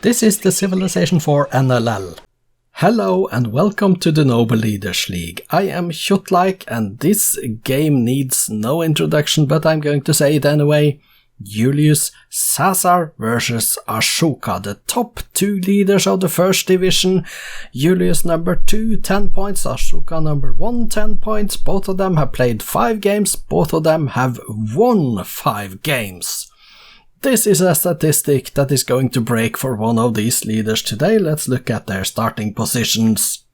This is the Civilization 4 NLL. Hello and welcome to the Noble Leaders League. I am Kjotleik and this game needs no introduction, but I'm going to say it anyway. Julius Caesar versus Asoka, the top two leaders of the first division. Julius number 2, 10 points, Asoka number 1, 10 points. Both of them have played 5 games, both of them have won 5 games. This is a statistic that is going to break for one of these leaders today. Let's look at their starting positions.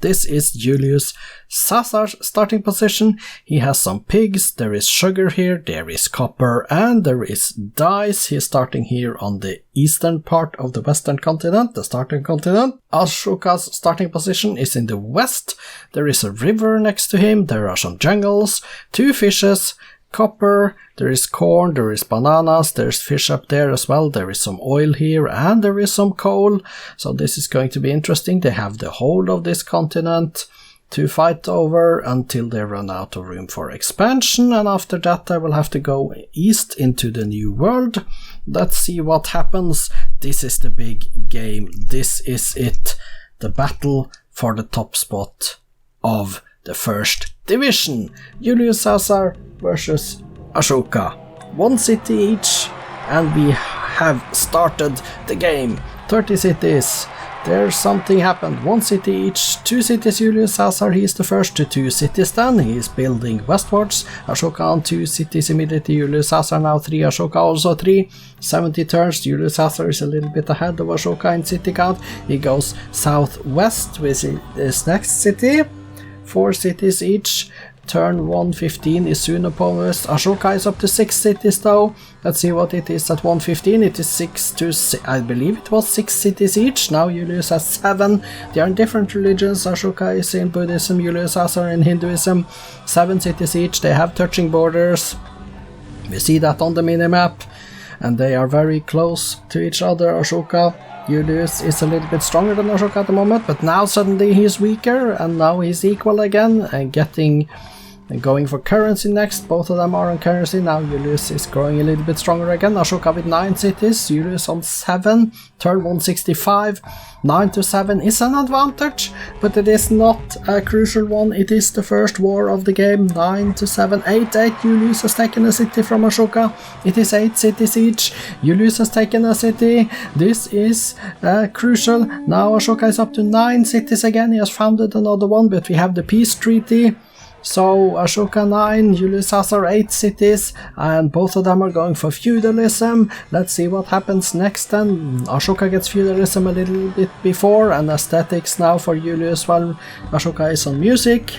This is Julius Caesar's starting position. He has some pigs, there is sugar here, there is copper, and there is dice. He's starting here on the eastern part of the western continent, the starting continent. Asoka's starting position is in the west. There is a river next to him, there are some jungles, 2 fishes, copper, there is corn, there is bananas, there's fish up there as well, there is some oil here, and there is some coal. So this is going to be interesting. They have the whole of this continent to fight over until they run out of room for expansion, and after that I will have to go east into the new world. Let's see what happens. This is the big game. This is it. The battle for the top spot of the first division. Julius Caesar versus Asoka. 1 city each, and we have started the game. 30 cities. There's something happened. 1 city each. 2 cities Julius Caesar. He is the first to 2 cities then. He is building westwards. Asoka on 2 cities immediately. Julius Caesar now 3. Asoka also 3. 70 turns. Julius Caesar is a little bit ahead of Asoka in city count. He goes southwest with his next city. 4 cities each. Turn 115 is soon upon us. Asoka is up to 6 cities though. Let's see what it is at 115. It is 6 to 6. I believe it was 6 cities each. Now Julius has 7. They are in different religions. Asoka is in Buddhism, Julius Caesar in Hinduism. 7 cities each. They have touching borders. We see that on the minimap. And they are very close to each other. Asoka, Julius is a little bit stronger than Asoka at the moment, but now suddenly he's weaker, and now he's equal again, and going for currency next. Both of them are on currency. Now Julius is growing a little bit stronger again. Asoka with 9 cities, Julius on 7, turn 165. 9 to 7 is an advantage, but it is not a crucial one. It is the first war of the game. 9 to 7, 8. Julius has taken a city from Asoka. It is 8 cities each. Julius has taken a city. This is crucial. Now Asoka is up to 9 cities again. He has founded another one, but we have the peace treaty. So Asoka 9, Julius Caesar 8 cities, and both of them are going for feudalism. Let's see what happens next then. Asoka gets feudalism a little bit before, and aesthetics now for Julius while Asoka is on music.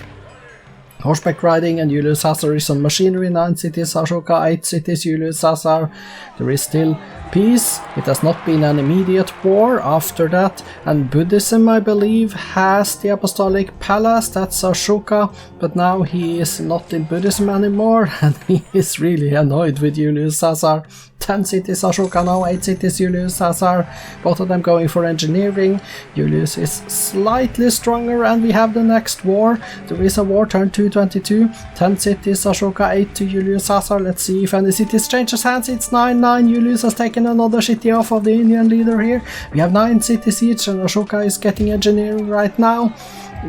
Horseback riding, and Julius Caesar is on machinery. 9 cities, Asoka 8 cities, Julius Caesar. There is still peace. It has not been an immediate war after that, and Buddhism I believe has the apostolic palace. That's Asoka, but now he is not in Buddhism anymore, and he is really annoyed with Julius Caesar. 10 cities Asoka now, 8 cities Julius Caesar, both of them going for engineering. Julius is slightly stronger, and we have the next war. There is a war, turn 222, 10 cities Asoka, 8 to Julius Caesar. Let's see if any cities changes hands. It's 9-9, Julius has taken another city off of the Indian leader here. We have 9 cities each, and Asoka is getting engineering right now.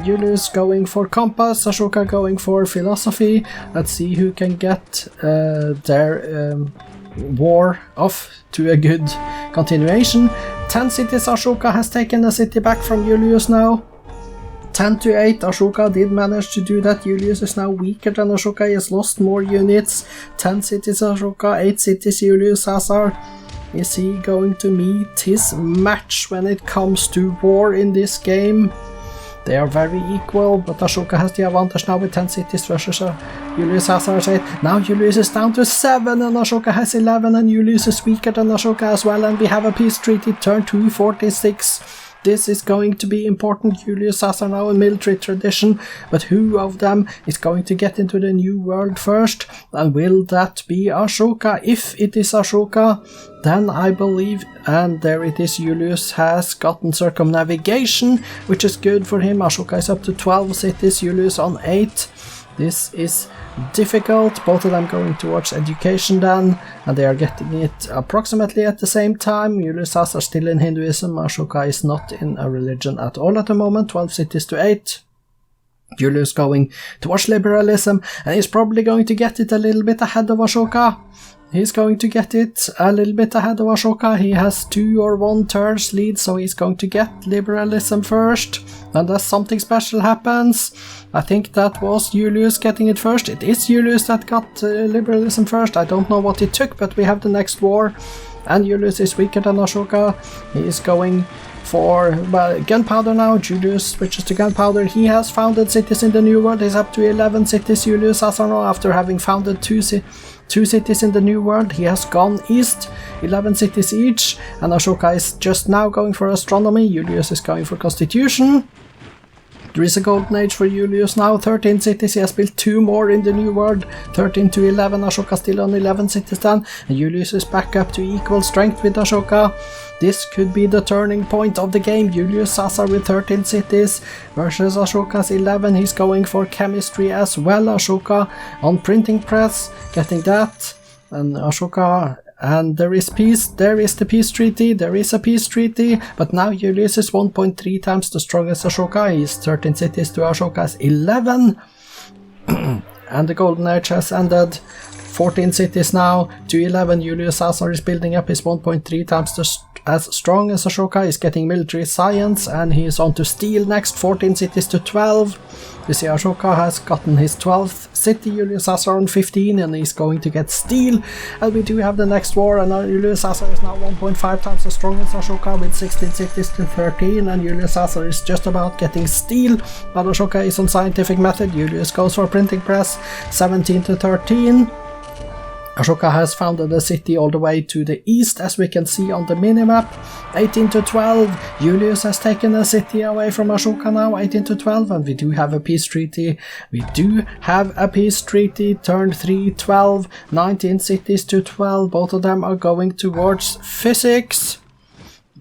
Julius going for compass, Asoka going for philosophy. Let's see who can get their war off to a good continuation. 10 cities Asoka has taken a city back from Julius now. 10 to 8, Asoka did manage to do that. Julius is now weaker than Asoka. He has lost more units. 10 cities Asoka, 8 cities Julius Caesar. Is he going to meet his match when it comes to war in this game? They are very equal, but Asoka has the advantage now with 10 cities versus Julius Caesar 8. Now Julius is down to 7, and Asoka has 11, and Julius is weaker than Asoka as well, and we have a peace treaty, turn 246. This is going to be important. Julius Caesar now in military tradition, but who of them is going to get into the new world first? And will that be Asoka? If it is Asoka, then I believe, and there it is, Julius has gotten circumnavigation, which is good for him. Asoka is up to 12 cities, Julius on 8. This is difficult. Both of them going towards education then, and they are getting it approximately at the same time. Julius Caesar still in Hinduism. Asoka is not in a religion at all at the moment. 12 cities to 8. Julius going towards liberalism, and he's probably going to get it a little bit ahead of Asoka. He's going to get it a little bit ahead of Asoka. He has 2 or 1 turns lead, so he's going to get liberalism first. Unless something special happens. I think that was Julius getting it first. It is Julius that got liberalism first. I don't know what it took, but we have the next war. And Julius is weaker than Asoka. He is going for gunpowder now. Julius switches to gunpowder. He has founded cities in the New World. He's up to 11 cities. Julius Caesar now, after having founded 2 cities in the New World. He has gone east, 11 cities each. And Asoka is just now going for astronomy. Julius is going for constitution. There is a golden age for Julius now, 13 cities, he has built 2 more in the New World, 13 to 11, Asoka still on 11 cities then, and Julius is back up to equal strength with Asoka. This could be the turning point of the game. Julius Caesar with 13 cities versus Asoka's 11, he's going for chemistry as well. Asoka on printing press, getting that, and Asoka... And there is peace, there is the peace treaty, there is a peace treaty, but now Julius is 1.3 times the strongest Asoka. He's 13 cities to Asoka's 11. And the golden age has ended. 14 cities now to 11. Julius Caesar is building up his 1.3 times as strong as Asoka. He's getting military science, and he is on to steel next. 14 cities to 12. You see Asoka has gotten his 12th city, Julius Caesar on 15, and he's going to get steel. And we do have the next war, and Julius Caesar is now 1.5 times as strong as Asoka with 16 cities to 13, and Julius Caesar is just about getting steel, but Asoka is on scientific method. Julius goes for printing press, 17 to 13. Asoka has founded a city all the way to the east, as we can see on the minimap. 18 to 12. Julius has taken a city away from Asoka now, 18 to 12, and we do have a peace treaty. We do have a peace treaty. Turn 3, 12, 19 cities to 12. Both of them are going towards physics.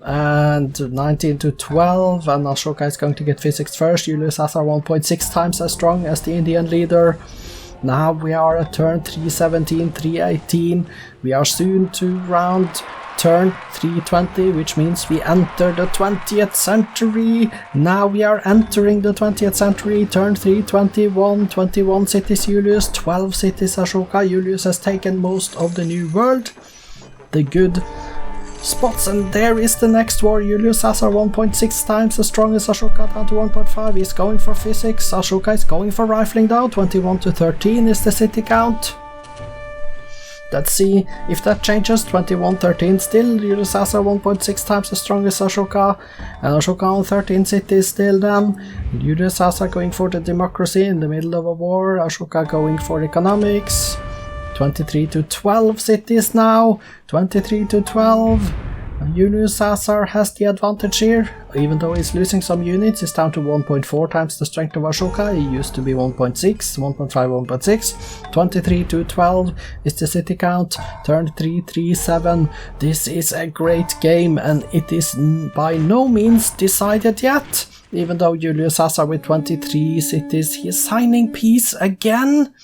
And 19 to 12, and Asoka is going to get physics first. Julius Caesar 1.6 times as strong as the Indian leader. Now we are at turn 317, 318. We are soon to round turn 320, which means we enter the 20th century. Now we are entering the 20th century. Turn 321, 21 cities Julius, 12 cities Asoka. Julius has taken most of the New World. The good spots, and there is the next war. Julius Caesar 1.6 times as strong as Asoka, down to 1.5. He's going for physics. Asoka is going for rifling down. 21 to 13 is the city count. Let's see if that changes. 21-13 still. Julius Caesar 1.6 times as strong as Asoka, and Asoka on 13 cities still then. Julius Caesar going for the democracy in the middle of a war. Asoka going for economics. 23 to 12 cities now, 23 to 12. Julius Caesar has the advantage here, even though he's losing some units. He's down to 1.4 times the strength of Asoka. He used to be 1.6, 1.5, 1.6. 23 to 12 is the city count. Turn 337. This is a great game, and it is by no means decided yet. Even though Julius Caesar with 23 cities, he is signing peace again.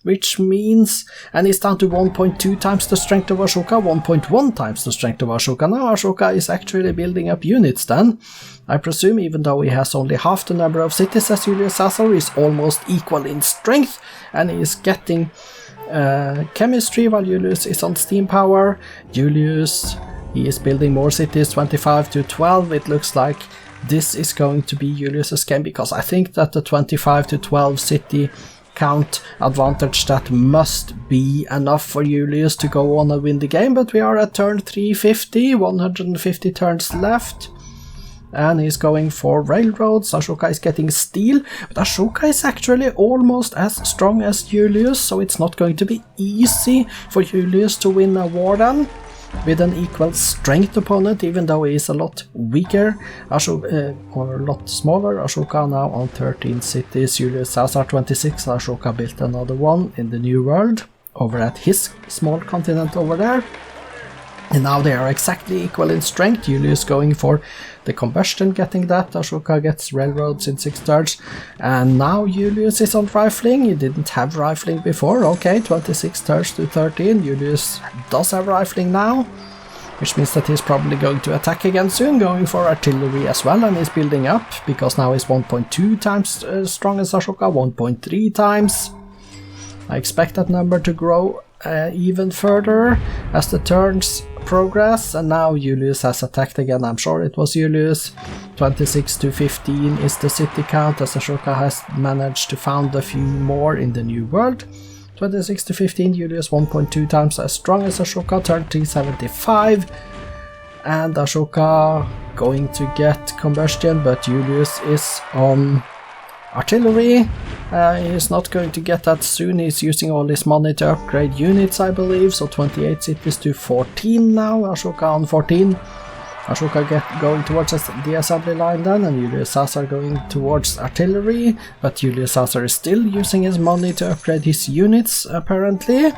Which means, and he's down to 1.2 times the strength of Asoka, 1.1 times the strength of Asoka. Now Asoka is actually building up units then. I presume, even though he has only half the number of cities as Julius Caesar, he's almost equal in strength, and he is getting chemistry while Julius is on steam power. Julius, he is building more cities, 25 to 12. It looks like this is going to be Julius's game, because I think that the 25 to 12 city count advantage, that must be enough for Julius to go on and win the game. But we are at turn 350, 150 turns left, and he's going for railroads. Asoka is getting steel, but Asoka is actually almost as strong as Julius, so it's not going to be easy for Julius to win a war then with an equal strength opponent, even though he is a lot weaker, or a lot smaller. Asoka now on 13 cities, Julius Caesar 26, Asoka built another one in the New World, over at his small continent over there. And now they are exactly equal in strength. Julius going for the combustion, getting that. Asoka gets railroads in 6 turns. And now Julius is on rifling. He didn't have rifling before. Okay, 26 turns to 13. Julius does have rifling now, which means that he's probably going to attack again soon, going for artillery as well, and he's building up, because now he's 1.2 times as strong as Asoka, 1.3 times. I expect that number to grow even further as the turns progress, and now Julius has attacked again. I'm sure it was Julius. 26 to 15 is the city count, as Asoka has managed to found a few more in the new world. 26 to 15, Julius 1.2 times as strong as Asoka, turn 375, and Asoka going to get combustion, but Julius is on artillery. He's not going to get that soon. He's using all his money to upgrade units, I believe. So 28 cities to 14 now. Asoka on 14. Asoka going towards the assembly line then, and Julius Caesar going towards artillery. But Julius Caesar is still using his money to upgrade his units, apparently.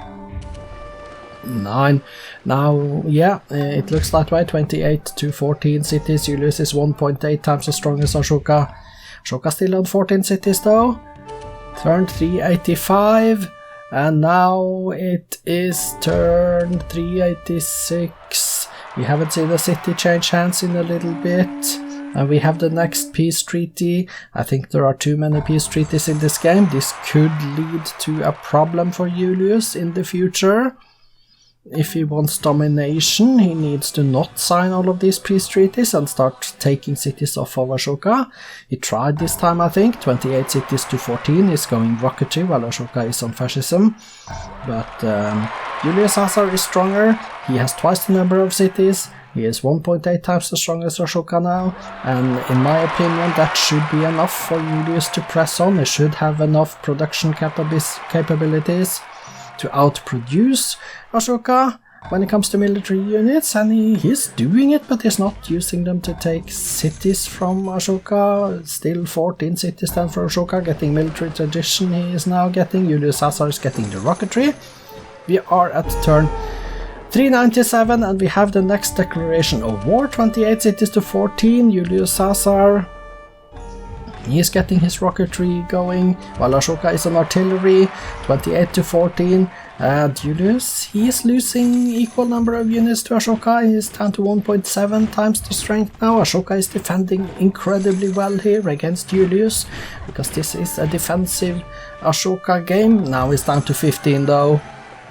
9. Now, yeah, it looks that way. 28 to 14 cities. Julius is 1.8 times as strong as Asoka. Asoka still on 14 cities though. Turn 385, and now it is turn 386. We haven't seen the city change hands in a little bit, and we have the next peace treaty. I think there are too many peace treaties in this game. This could lead to a problem for Julius in the future. If he wants domination, he needs to not sign all of these peace treaties and start taking cities off of Asoka. He tried this time, I think. 28 cities to 14 is going rocketry, while Asoka is on fascism. But Julius Caesar is stronger. He has twice the number of cities. He is 1.8 times as strong as Asoka now. And in my opinion, that should be enough for Julius to press on. He should have enough production capabilities to outproduce Asoka when it comes to military units, and he's doing it, but he's not using them to take cities from Asoka. Still 14 cities then for Asoka, getting military tradition he is now getting. Julius Caesar is getting the rocketry. We are at turn 397, and we have the next declaration of war. 28 cities to 14, Julius Caesar. He is getting his rocketry going, while Asoka is on artillery. 28 to 14. Julius, he is losing equal number of units to Asoka. He is down to 1.7 times the strength now. Asoka is defending incredibly well here against Julius, because this is a defensive Asoka game. Now it's down to 15 though.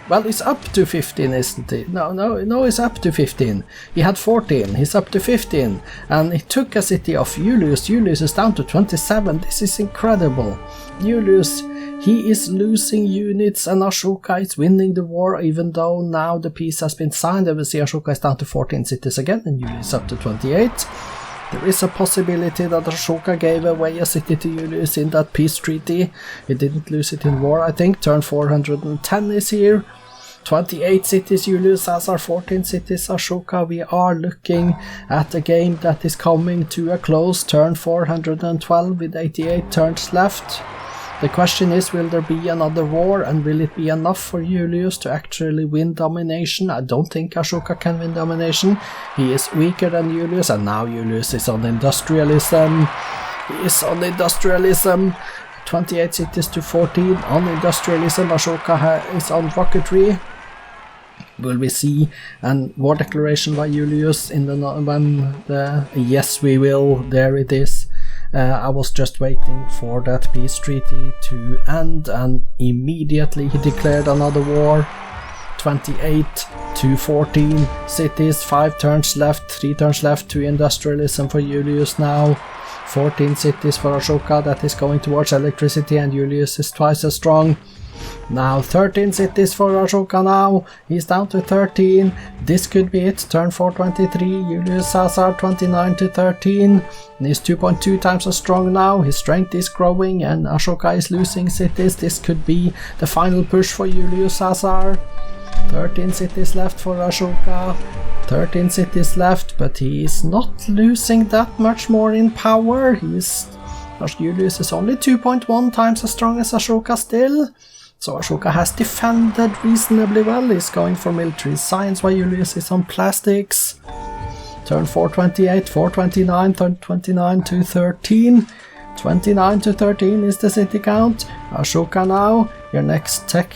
Well, it's up to 15, isn't it? No, it's up to 15. He had 14, he's up to 15. And he took a city off Julius. Julius is down to 27. This is incredible. Julius, he is losing units, and Asoka is winning the war, even though now the peace has been signed. And we see Asoka is down to 14 cities again, and Julius is up to 28. There is a possibility that Asoka gave away a city to Julius in that peace treaty. He didn't lose it in war, I think. Turn 410 is here. 28 cities Julius Caesar, 14 cities Asoka. We are looking at a game that is coming to a close. Turn 412 with 88 turns left. The question is, will there be another war, and will it be enough for Julius to actually win domination? I don't think Asoka can win domination. He is weaker than Julius, and now Julius is on industrialism. He is on industrialism. 28 cities to 14 on industrialism. Asoka is on rocketry. Will we see a war declaration by Julius in the yes, we will. There it is. I was just waiting for that peace treaty to end, and immediately he declared another war. 28 to 14 cities, 5 turns left, 3 turns left to industrialism for Julius now. 14 cities for Asoka, that is going towards electricity, and Julius is twice as strong. Now 13 cities for Asoka now, he's down to 13, this could be it. Turn 423, Julius Caesar 29 to 13, and he's 2.2 times as strong now. His strength is growing, and Asoka is losing cities. This could be the final push for Julius Caesar. 13 cities left for Asoka. 13 cities left, but he is not losing that much more in power. Julius is only 2.1 times as strong as Asoka still. So Asoka has defended reasonably well. He's going for military science while Julius is on plastics. Turn 428, 429, turn 29 to 13. 29 to 13 is the city count. Asoka now, your next tech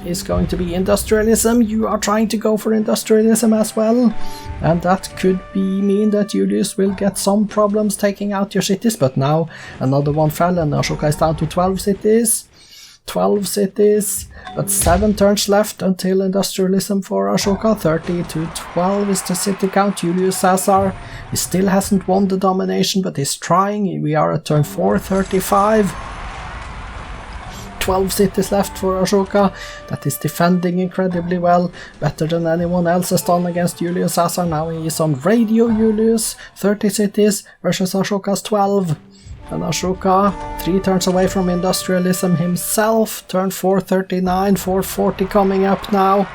is going to be industrialism. You are trying to go for industrialism as well. And that could mean that Julius will get some problems taking out your cities. But now another one fell and Asoka is down to 12 cities. 12 cities, but 7 turns left until industrialism for Asoka. 30 to 12 is the city count. Julius Caesar, he still hasn't won the domination, but he's trying. We are at turn 4, 35. 12 cities left for Asoka. That is defending incredibly well, better than anyone else has done against Julius Caesar. Now he is on radio, Julius. 30 cities versus Asoka's 12. And Asoka, 3 turns away from industrialism himself. Turn 439, 440 coming up now.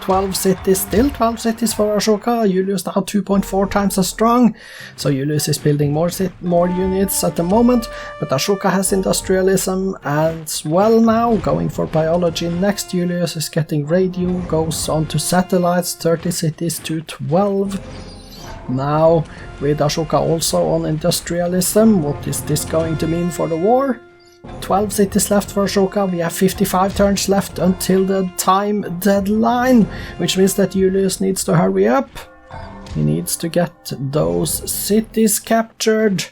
12 cities, still 12 cities for Asoka. Julius now 2.4 times as strong. So Julius is building more units at the moment. But Asoka has industrialism as well now. Going for biology next. Julius is getting radio, goes on to satellites. 30 cities to 12. Now, with Asoka also on industrialism, what is this going to mean for the war? 12 cities left for Asoka, we have 55 turns left until the time deadline, which means that Julius needs to hurry up. He needs to get those cities captured,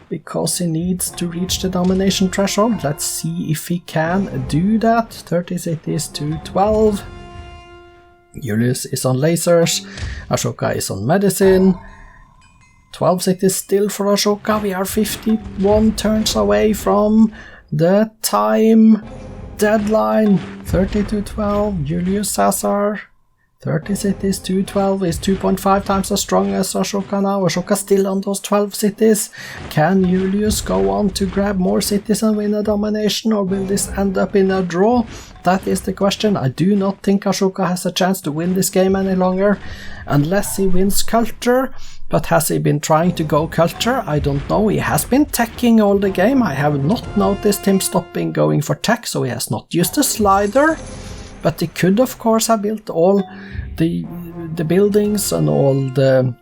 because he needs to reach the domination threshold. Let's see if he can do that. 30 cities to 12. Julius is on lasers, Asoka is on medicine. 12 cities still for Asoka. We are 51 turns away from the time deadline. 30 to 12. Julius Caesar. 30 cities to 12 is 2.5 times as strong as Asoka now. Asoka still on those 12 cities. Can Julius go on to grab more cities and win a domination, or will this end up in a draw? That is the question. I do not think Asoka has a chance to win this game any longer, unless he wins culture. But has he been trying to go culture? I don't know. He has been teching all the game. I have not noticed him stopping going for tech, so he has not used a slider. But he could, of course, have built all the buildings and all the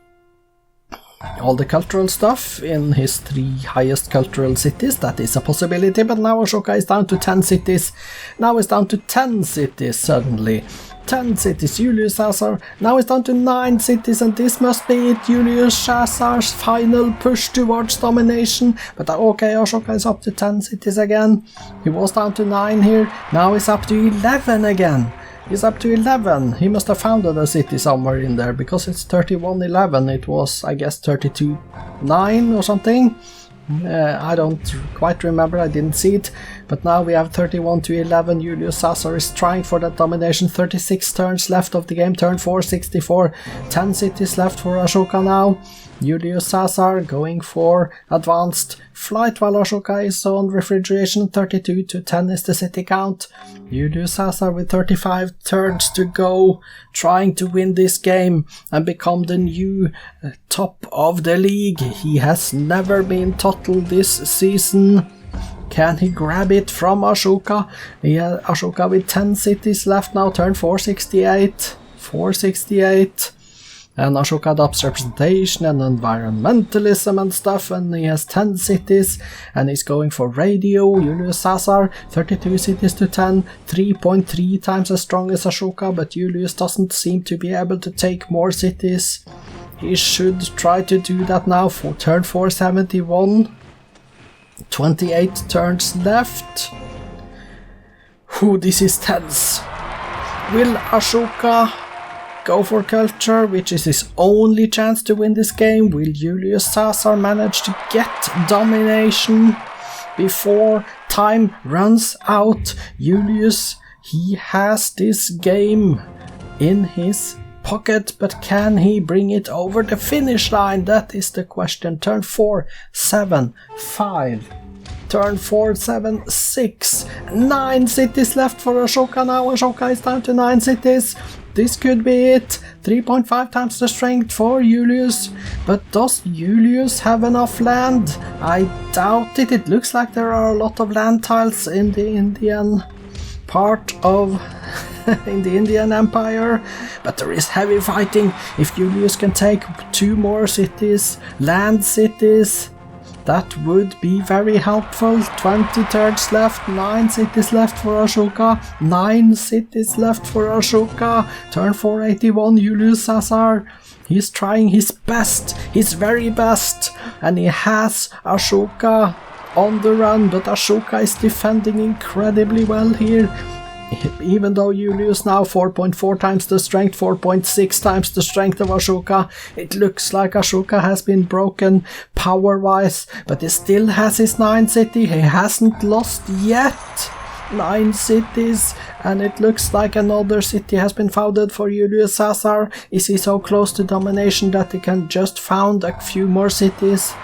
cultural stuff in his 3 highest cultural cities. That is a possibility, but now Asoka is down to 10 cities. Now it's down to 10 cities suddenly. 10 cities, Julius Caesar. Now it's down to 9 cities, and this must be it. Julius Caesar's final push towards domination. But okay, Asoka is up to 10 cities again. He was down to 9 here. Now he's up to 11 again. He's up to 11. He must have founded a city somewhere in there, because it's 31-11. It was, I guess, 32-9 or something. I don't quite remember, I didn't see it. But now we have 31-11. Julius Caesar is trying for that domination. 36 turns left of the game. Turn 464. 10 cities left for Asoka now. Julius Caesar going for advanced flight while Asoka is on refrigeration. 32 to 10 is the city count. Julius Caesar with 35 turns to go, trying to win this game and become the new top of the league. He has never been tottled this season. Can he grab it from Asoka? Asoka with 10 cities left now. Turn 468. 468. And Asoka adopts representation and environmentalism and stuff, and he has 10 cities, and he's going for radio. Julius Caesar, 32 cities to 10, 3.3 times as strong as Asoka, but Julius doesn't seem to be able to take more cities. He should try to do that now for turn 471. 28 turns left. This is tense. Will Asoka go for culture, which is his only chance to win this game? Will Julius Caesar manage to get domination before time runs out? Julius, he has this game in his pocket, but can he bring it over the finish line? That is the question. Turn 4, 7, 5, turn 4, 7, 6, 9 cities left for Asoka now. Asoka is down to 9 cities. This could be it. 3.5 times the strength for Julius. But does Julius have enough land? I doubt it. It looks like there are a lot of land tiles in the Indian part of in the Indian Empire, but there is heavy fighting. If Julius can take 2 more cities, land cities, that would be very helpful. 20 turns left, 9 cities left for Asoka, 9 cities left for Asoka. Turn 481, Julius Caesar. He's trying his best, his very best, and he has Asoka on the run, but Asoka is defending incredibly well here. Even though Julius now 4.4 times the strength, 4.6 times the strength of Asoka, it looks like Asoka has been broken power-wise, but he still has his 9 city. He hasn't lost yet. 9 cities, and it looks like another city has been founded for Julius Caesar. Is he so close to domination that he can just found a few more cities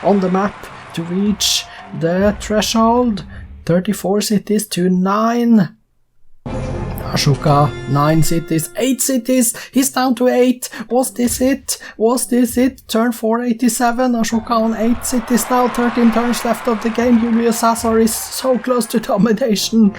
on the map to reach the threshold? 34 cities to 9. Asoka, 9 cities, 8 cities, he's down to 8. Was this it? Was this it? Turn 487, Asoka on 8 cities now, 13 turns left of the game. Julius Caesar is so close to domination.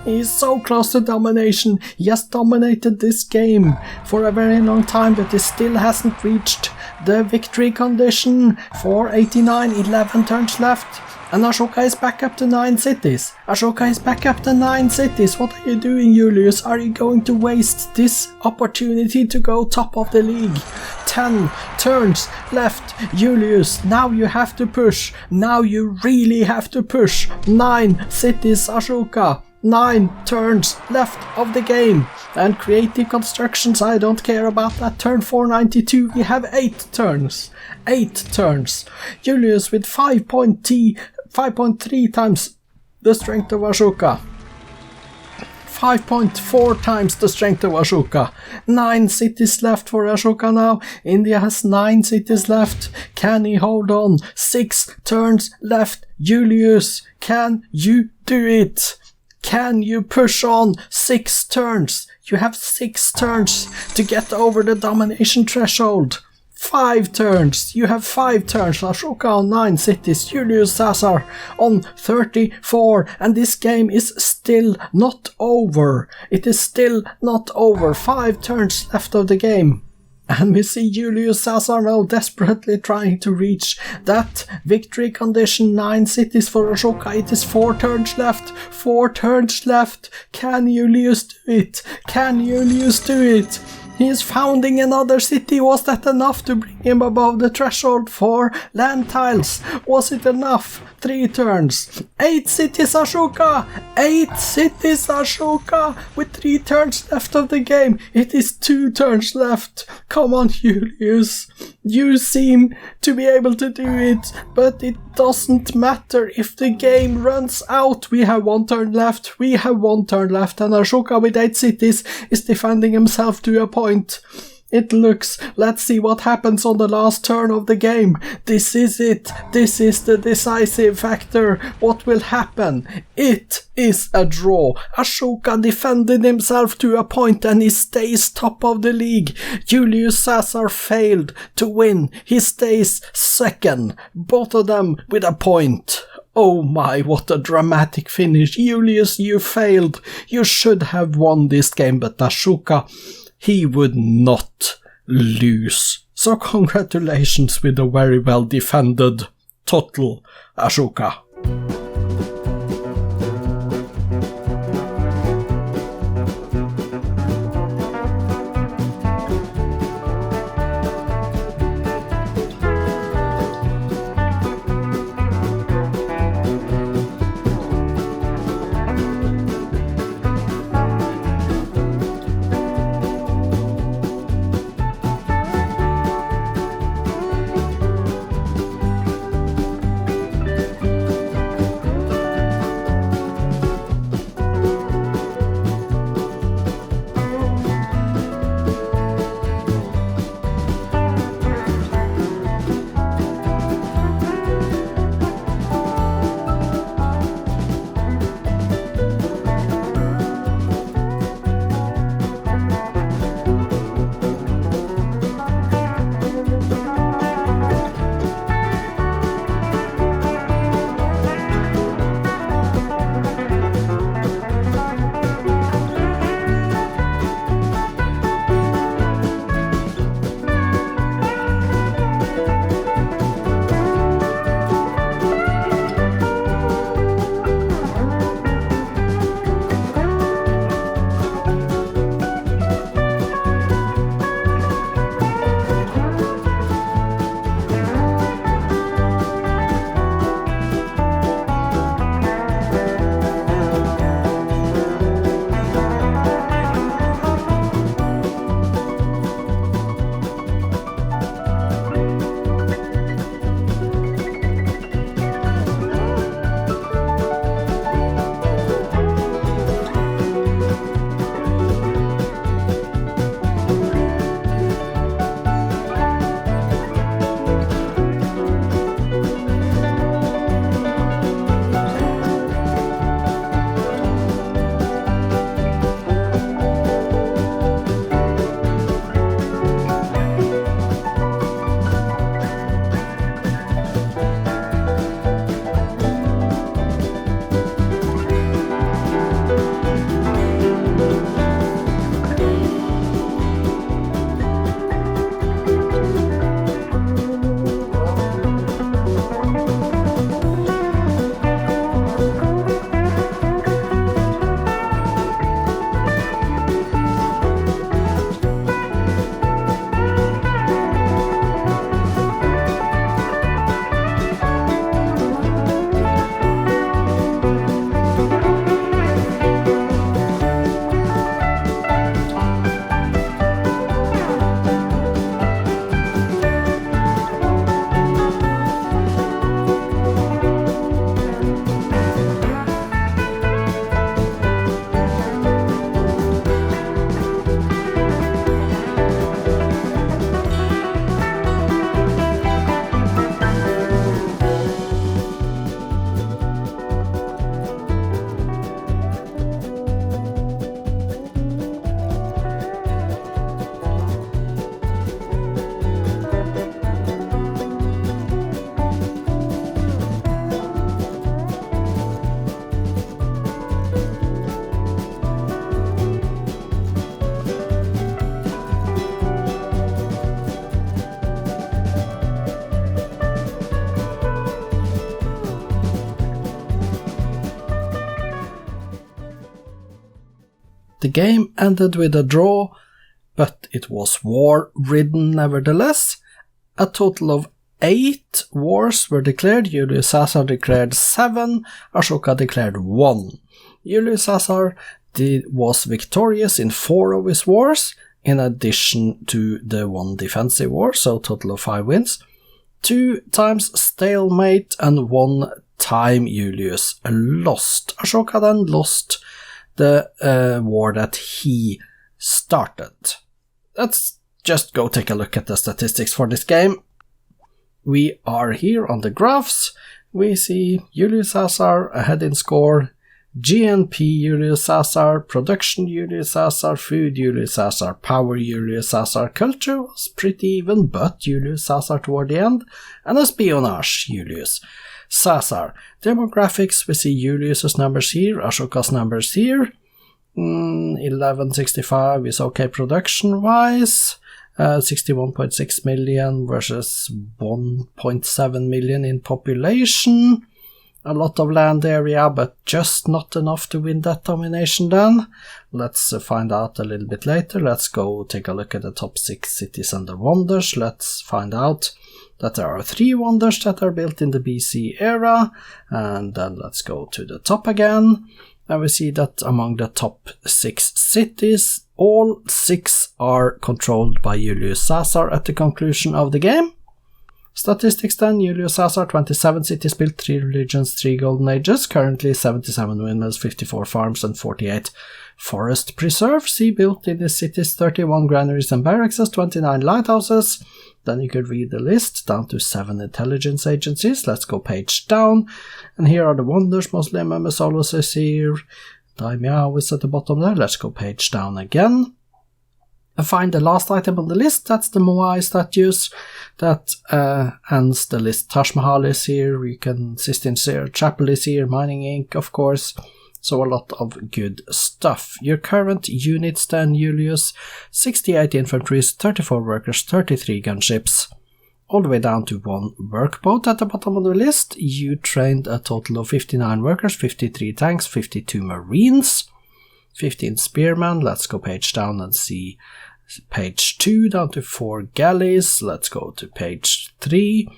He's so close to domination. He has dominated this game for a very long time, but he still hasn't reached the victory condition. 489, 11 turns left. And Asoka is back up to 9 cities. Asoka is back up to 9 cities. What are you doing, Julius? Are you going to waste this opportunity to go top of the league? 10 turns left, Julius. Now you have to push. Now you really have to push. 9 cities, Asoka. 9 turns left of the game. And creative constructions, I don't care about that. Turn 492, we have 8 turns. 8 turns. Julius with 5.3 times the strength of Asoka. 5.4 times the strength of Asoka. 9 cities left for Asoka now. India has 9 cities left. Can he hold on? 6 turns left. Julius, can you do it? Can you push on? 6 turns. You have 6 turns to get over the domination threshold. 5 turns. You have 5 turns. Asoka on 9 cities. Julius Caesar on 34. And this game is still not over. It is still not over. 5 turns left of the game. And we see Julius Caesar now desperately trying to reach that victory condition. 9 cities for Asoka. It is 4 turns left. 4 turns left. Can Julius do it? Can Julius do it? He is founding another city. Was that enough to bring him above the threshold for land tiles? Was it enough? 3 turns. 8 cities, Asoka. 8 cities, Asoka. With 3 turns left of the game. It is 2 turns left. Come on, Julius. You seem to be able to do it, but it doesn't matter if the game runs out. We have 1 turn left. We have 1 turn left, and Asoka with 8 cities is defending himself to a point. It looks, let's see what happens on the last turn of the game. This is it. This is the decisive factor. What will happen? It is a draw. Asoka defended himself to a point and he stays top of the league. Julius Caesar failed to win. He stays second. Both of them with a point. Oh my, what a dramatic finish. Julius, you failed. You should have won this game, but Asoka, he would not lose. So congratulations with a very well defended total, Asoka. The game ended with a draw, but it was war-ridden nevertheless. A total of 8 wars were declared. Julius Caesar declared 7, Asoka declared 1. Julius Caesar was victorious in 4 of his wars, in addition to the 1 defensive war, so total of 5 wins. 2 times stalemate, and 1 time Julius lost. Asoka then lost the war that he started. Let's just go take a look at the statistics for this game. We are here on the graphs. We see Julius Caesar ahead in score, GNP Julius Caesar, production Julius Caesar, food Julius Caesar, power Julius Caesar, culture was pretty even, but Julius Caesar toward the end, and espionage Julius Caesar. Demographics, we see Julius's numbers here, Asoka's numbers here. 1165 is okay production-wise. 61.6 million versus 1.7 million in population. A lot of land area, but just not enough to win that domination then. Let's find out a little bit later. Let's go take a look at the top 6 cities and the wonders. Let's find out that there are 3 wonders that are built in the BC era. And then let's go to the top again. And we see that among the top 6 cities, all 6 are controlled by Julius Caesar at the conclusion of the game. Statistics then, Julius Caesar, 27 cities built, 3 religions, 3 golden ages, currently 77 windmills, 54 farms and 48 forest preserves. He built in his cities 31 granaries and barracks, 29 lighthouses. Then you could read the list down to 7 intelligence agencies. Let's go page down. And here are the wonders. Muslim Mesolus is here. Daimiao is at the bottom there. Let's go page down again. And find the last item on the list. That's the Moai statues. That ends the list. Taj Mahal is here. You can Sistine Chapel is here. Mining Inc. of course. So a lot of good stuff. Your current units then, Julius, 68 infantry, 34 workers, 33 gunships, all the way down to 1 workboat at the bottom of the list. You trained a total of 59 workers, 53 tanks, 52 marines, 15 spearmen. Let's go page down and see page 2 down to 4 galleys. Let's go to page 3.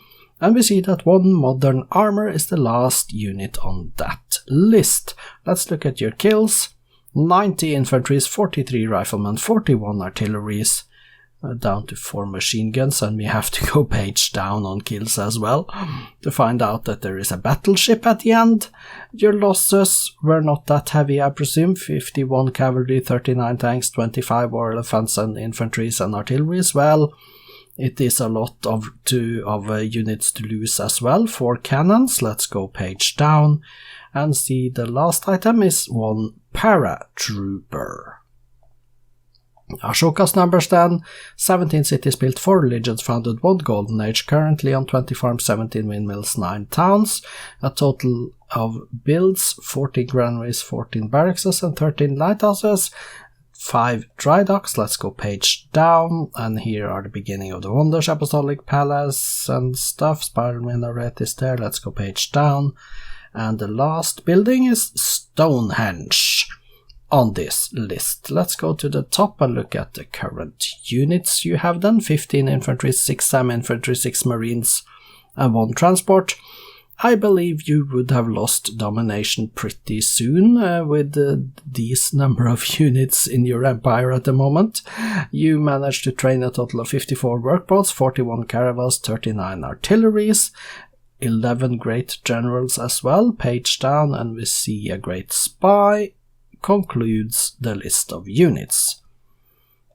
And we see that 1 modern armor is the last unit on that list. Let's look at your kills. 90 infantries, 43 riflemen, 41 artilleries, down to 4 machine guns, and we have to go page down on kills as well to find out that there is a battleship at the end. Your losses were not that heavy, I presume. 51 cavalry, 39 tanks, 25 war elephants and infantries and artillery as well. It is a lot of units to lose as well. 4 cannons. Let's go page down and see the last item is 1 paratrooper. Asoka's numbers then, 17 cities built, 4 religions founded, 1 golden age, currently on 20 farms, 17 windmills, 9 towns, a total of builds, 14 granaries, 14 barracks and 13 lighthouses, 5 dry docks. Let's go page down, and here are the beginning of the wonders, Apostolic Palace and stuff, Spiral Minaret is there. Let's go page down, and the last building is Stonehenge on this list. Let's go to the top and look at the current units you have done. 15 infantry, 6 semi-infantry, 6 marines and 1 transport. I believe you would have lost domination pretty soon with these number of units in your empire at the moment. You managed to train a total of 54 workboats, 41 caravels, 39 artilleries, 11 great generals as well. Page down and we see a great spy concludes the list of units.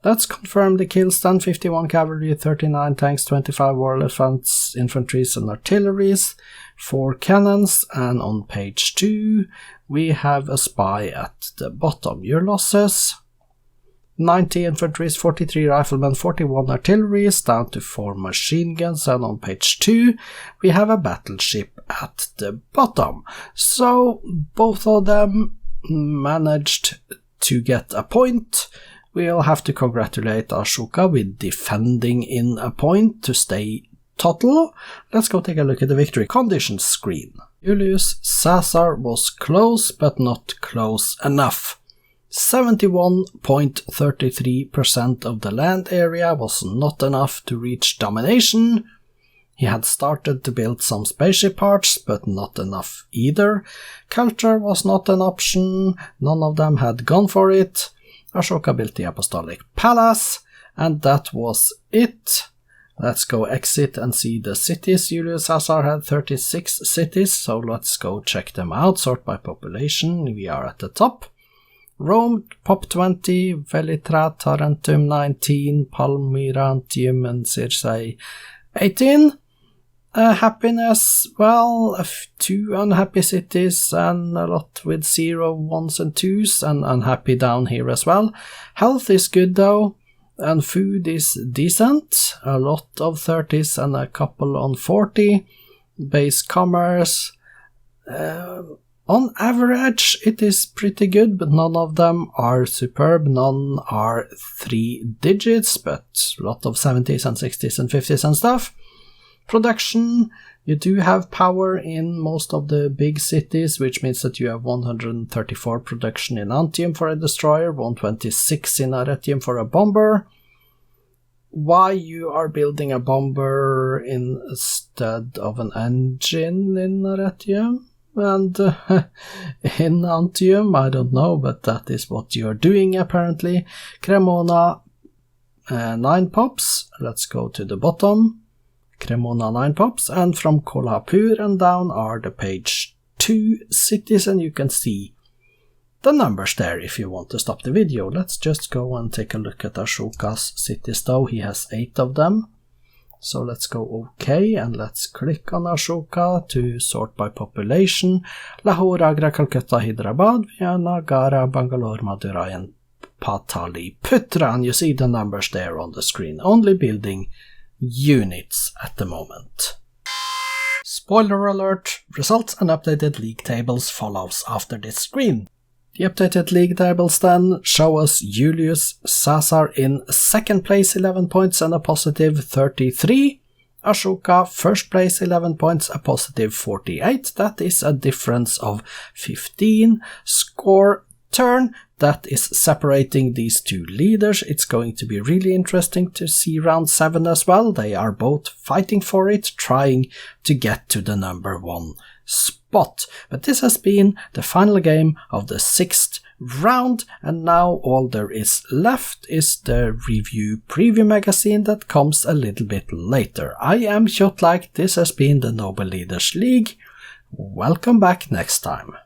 Let's confirm the kills then. 51 cavalry, 39 tanks, 25 war elephants, infantries and artilleries, 4 cannons, and on page 2 we have a spy at the bottom. Your losses: 90 infantries, 43 riflemen, 41 artilleries, down to 4 machine guns, and on page 2 we have a battleship at the bottom. So both of them managed to get a point. We'll have to congratulate Asoka with defending in a point to stay total. Let's go take a look at the victory conditions screen. Julius Caesar was close, but not close enough. 71.33% of the land area was not enough to reach domination. He had started to build some spaceship parts, but not enough either. Culture was not an option, none of them had gone for it. Asoka built the Apostolic Palace, and that was it. Let's go exit and see the cities. Julius Caesar had 36 cities, so let's go check them out. Sort by population, we are at the top. Rome, Pop 20, Velitra, Tarentum 19, Palmyra, Antium and Circe 18. Happiness, well, 2 unhappy cities and a lot with 0, 1s and 2s, and unhappy down here as well. Health is good though, and food is decent, a lot of 30s and a couple on 40. Base commerce, on average it is pretty good, but none of them are superb, none are 3 digits, but a lot of 70s and 60s and 50s and stuff. Production, you do have power in most of the big cities, which means that you have 134 production in Antium for a destroyer, 126 in Arretium for a bomber. Why you are building a bomber instead of an engine in Arretium and in Antium, I don't know, but that is what you are doing apparently. Cremona, 9 pops, let's go to the bottom. Cremona 9 pops, and from Kolhapur and down are the page 2 cities, and you can see the numbers there if you want to stop the video. Let's just go and take a look at Asoka's cities though, he has 8 of them. So let's go OK, and let's click on Asoka to sort by population. Lahore, Agra, Calcutta, Hyderabad, Vienna, Gara, Bangalore, Madurai and Pataliputra, and you see the numbers there on the screen, only building units at the moment. Spoiler alert, results and updated league tables follows after this screen. The updated league tables then show us Julius Caesar in 2nd place 11 points and a positive 33. Asoka 1st place 11 points, a positive 48. That is a difference of 15. Score turn, that is separating these 2 leaders. It's going to be really interesting to see round 7 as well. They are both fighting for it, trying to get to the number 1 spot. But this has been the final game of the 6th round, and now all there is left is the review preview magazine that comes a little bit later. I am Kjotleik, this has been the Noble Leaders League. Welcome back next time.